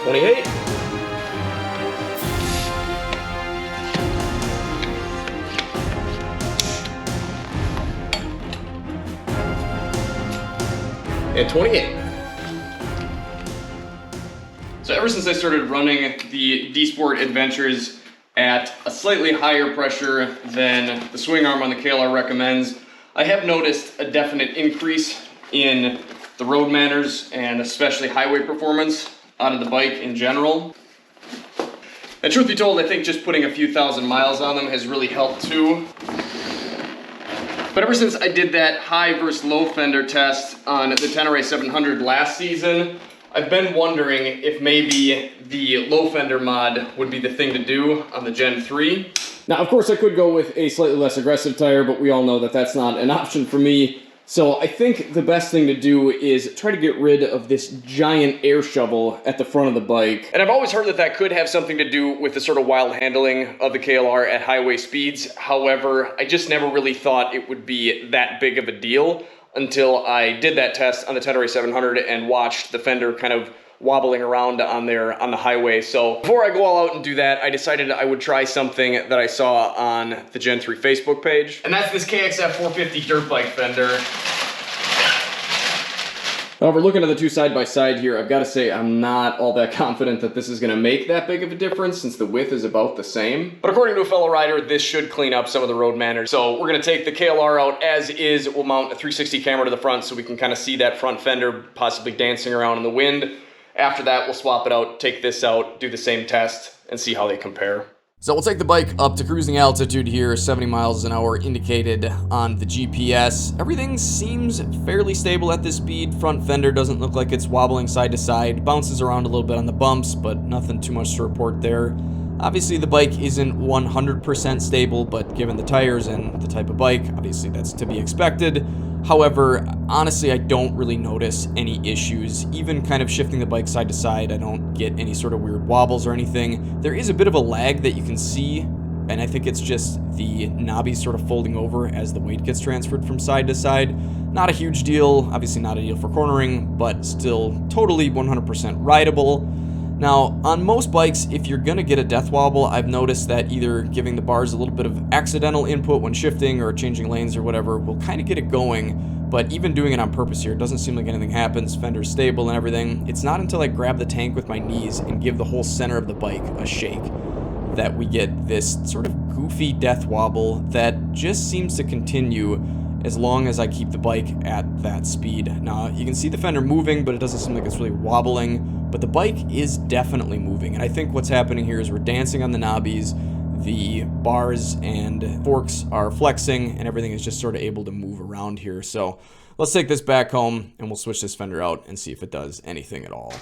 28. And 28. So ever since I started running the D-Sport Adventures at a slightly higher pressure than the swing arm on the KLR recommends, I have noticed a definite increase in the road manners and especially highway performance out of the bike in general. And truth be told, I think just putting a few thousand miles on them has really helped too. But ever since I did that high versus low fender test on the Tenere 700 last season, I've been wondering if maybe the low fender mod would be the thing to do on the Gen 3. Now, of course, I could go with a slightly less aggressive tire, but we all know that that's not an option for me. So I think the best thing to do is try to get rid of this giant air shovel at the front of the bike. And I've always heard that that could have something to do with the sort of wild handling of the KLR at highway speeds. However, I just never really thought it would be that big of a deal until I did that test on the Tenere 700 and watched the fender kind of wobbling around on there on the highway. So before I go all out and do that, I decided I would try something that I saw on the Gen 3 Facebook page. And that's this KXF 450 dirt bike fender. However, looking at the two side by side here, I've got to say I'm not all that confident that this is going to make that big of a difference since the width is about the same. But according to a fellow rider, this should clean up some of the road manners. So we're going to take the KLR out as is. We'll mount a 360 camera to the front so we can kind of see that front fender possibly dancing around in the wind. After that, we'll swap it out, take this out, do the same test, and see how they compare. So we'll take the bike up to cruising altitude here, 70 miles an hour indicated on the GPS. Everything seems fairly stable at this speed. Front fender doesn't look like it's wobbling side to side. Bounces around a little bit on the bumps, but nothing too much to report there. Obviously, the bike isn't 100% stable, but given the tires and the type of bike, obviously that's to be expected. However, honestly, I don't really notice any issues. Even kind of shifting the bike side to side, I don't get any sort of weird wobbles or anything. There is a bit of a lag that you can see, and I think it's just the knobbies sort of folding over as the weight gets transferred from side to side. Not a huge deal, obviously not a deal for cornering, but still totally 100% rideable. Now, on most bikes, if you're gonna get a death wobble, I've noticed that either giving the bars a little bit of accidental input when shifting or changing lanes or whatever will kind of get it going, but even doing it on purpose here, it doesn't seem like anything happens. Fender's stable and everything. It's not until I grab the tank with my knees and give the whole center of the bike a shake that we get this sort of goofy death wobble that just seems to continue as long as I keep the bike at that speed. Now, you can see the fender moving, but it doesn't seem like it's really wobbling, but the bike is definitely moving. And I think what's happening here is we're dancing on the knobbies, the bars and forks are flexing, and everything is just sort of able to move around here. So let's take this back home and we'll switch this fender out and see if it does anything at all.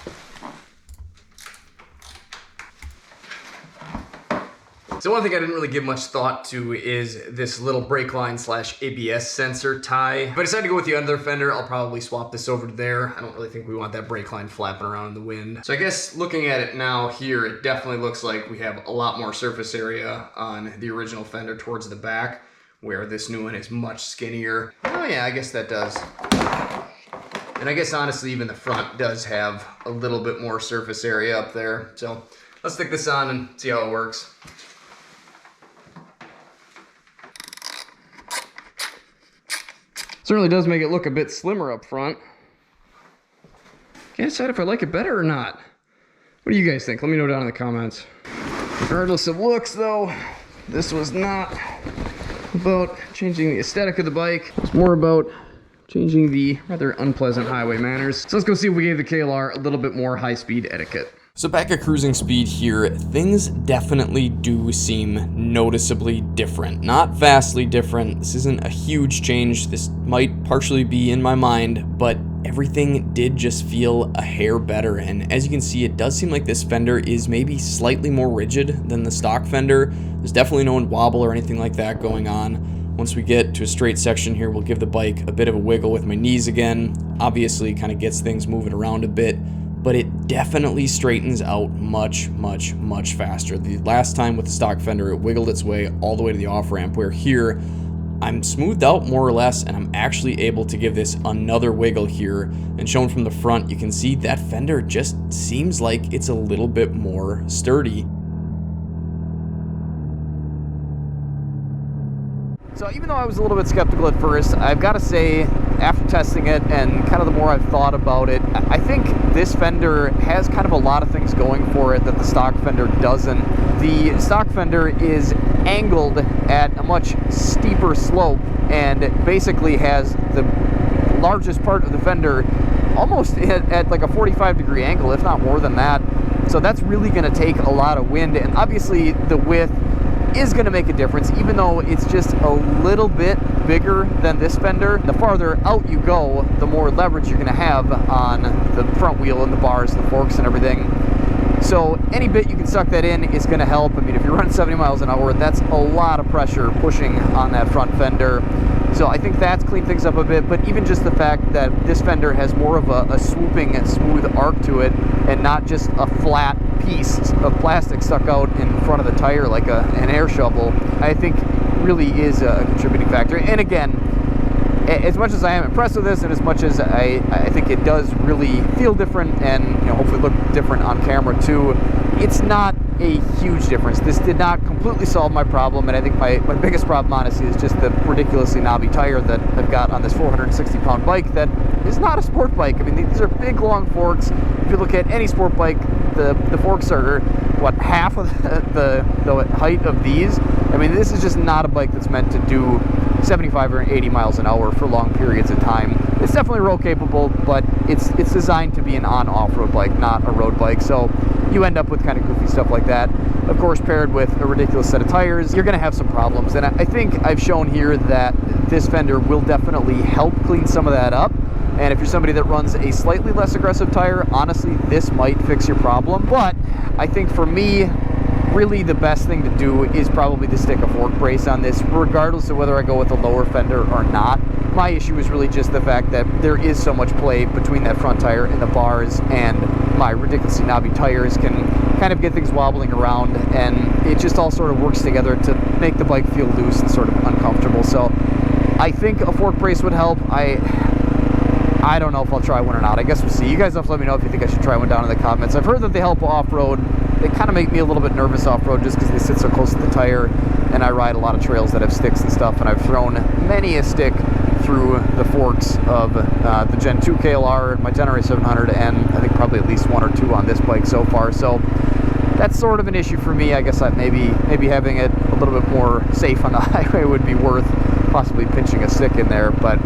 So one thing I didn't really give much thought to is this little brake line / ABS sensor tie. If I decide to go with the other fender, I'll probably swap this over to there. I don't really think we want that brake line flapping around in the wind. So I guess looking at it now here, it definitely looks like we have a lot more surface area on the original fender towards the back, where this new one is much skinnier. Oh yeah, I guess that does. And I guess honestly even the front does have a little bit more surface area up there. So let's stick this on and see how it works. Certainly does make it look a bit slimmer up front. Can't decide if I like it better or not. What do you guys think? Let me know down in the comments. Regardless of looks though, this was not about changing the aesthetic of the bike. It's more about changing the rather unpleasant highway manners. So let's go see if we gave the KLR a little bit more high-speed etiquette. So back at cruising speed here, things definitely do seem noticeably different. Not vastly different. This isn't a huge change. This might partially be in my mind, but everything did just feel a hair better. And as you can see, it does seem like this fender is maybe slightly more rigid than the stock fender. There's definitely no wobble or anything like that going on. Once we get to a straight section here, we'll give the bike a bit of a wiggle with my knees again. Obviously, kind of gets things moving around a bit, but it definitely straightens out much, much, much faster. The last time with the stock fender, it wiggled its way all the way to the off-ramp, where here, I'm smoothed out more or less, and I'm actually able to give this another wiggle here. And shown from the front, you can see that fender just seems like it's a little bit more sturdy. So even though I was a little bit skeptical at first, I've got to say, after testing it and kind of the more I've thought about it, I think this fender has kind of a lot of things going for it that the stock fender doesn't. The stock fender is angled at a much steeper slope and basically has the largest part of the fender almost at like a 45-degree angle, if not more than that. So that's really going to take a lot of wind, and obviously the width is going to make a difference, even though it's just a little bit bigger than this fender. The farther out you go, the more leverage you're going to have on the front wheel and the bars, the forks and everything. So any bit you can suck that in is going to help. I mean, if you're running 70 miles an hour, that's a lot of pressure pushing on that front fender. So I think that's cleaned things up a bit, but even just the fact that this fender has more of a swooping and smooth arc to it and not just a flat piece of plastic stuck out in front of the tire like an air shovel, I think really is a contributing factor. And again, as much as I am impressed with this, and as much as I think it does really feel different and hopefully look different on camera too, it's not a huge difference. This did not completely solve my problem, and I think my biggest problem, honestly, is just the ridiculously knobby tire that I've got on this 460-pound bike that is not a sport bike. I mean, these are big, long forks. If you look at any sport bike, the forks are, what, half of the height of these? I mean, this is just not a bike that's meant to do 75 or 80 miles an hour for long periods of time. It's definitely road capable, but it's designed to be an on-off-road bike, not a road bike. So you end up with kind of goofy stuff like that. Of course, paired with a ridiculous set of tires, you're going to have some problems. And I think I've shown here that this fender will definitely help clean some of that up. And if you're somebody that runs a slightly less aggressive tire, honestly, this might fix your problem. But I think for me, really the best thing to do is probably to stick a fork brace on this, regardless of whether I go with a lower fender or not. My issue is really just the fact that there is so much play between that front tire and the bars, and my ridiculously knobby tires can kind of get things wobbling around, and it just all sort of works together to make the bike feel loose and sort of uncomfortable. So I think a fork brace would help. I don't know if I'll try one or not. I guess we'll see. You guys have to let me know if you think I should try one down in the comments. I've heard that they help off-road. They kind of make me a little bit nervous off-road just because they sit so close to the tire, and I ride a lot of trails that have sticks and stuff, and I've thrown many a stick through the forks of the Gen 2 KLR, my Tenere 700, and I think probably at least one or two on this bike so far. So that's sort of an issue for me. I guess that maybe having it a little bit more safe on the highway would be worth possibly pinching a stick in there, but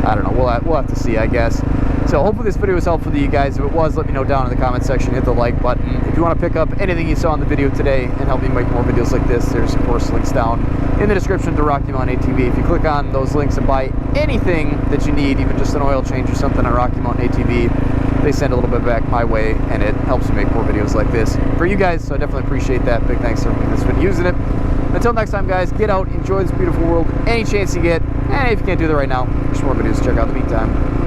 I don't know. We'll have to see, I guess. So hopefully this video was helpful to you guys. If it was, let me know down in the comment section. Hit the like button. If you want to pick up anything you saw in the video today and help me make more videos like this, there's of course links down in the description to Rocky Mountain ATV. If you click on those links and buy anything that you need, even just an oil change or something on Rocky Mountain ATV, they send a little bit back my way, and it helps me make more videos like this for you guys. So I definitely appreciate that. Big thanks to everybody that's been using it. Until next time, guys, get out, enjoy this beautiful world any chance you get. And if you can't do that right now, there's more videos to check out in the meantime.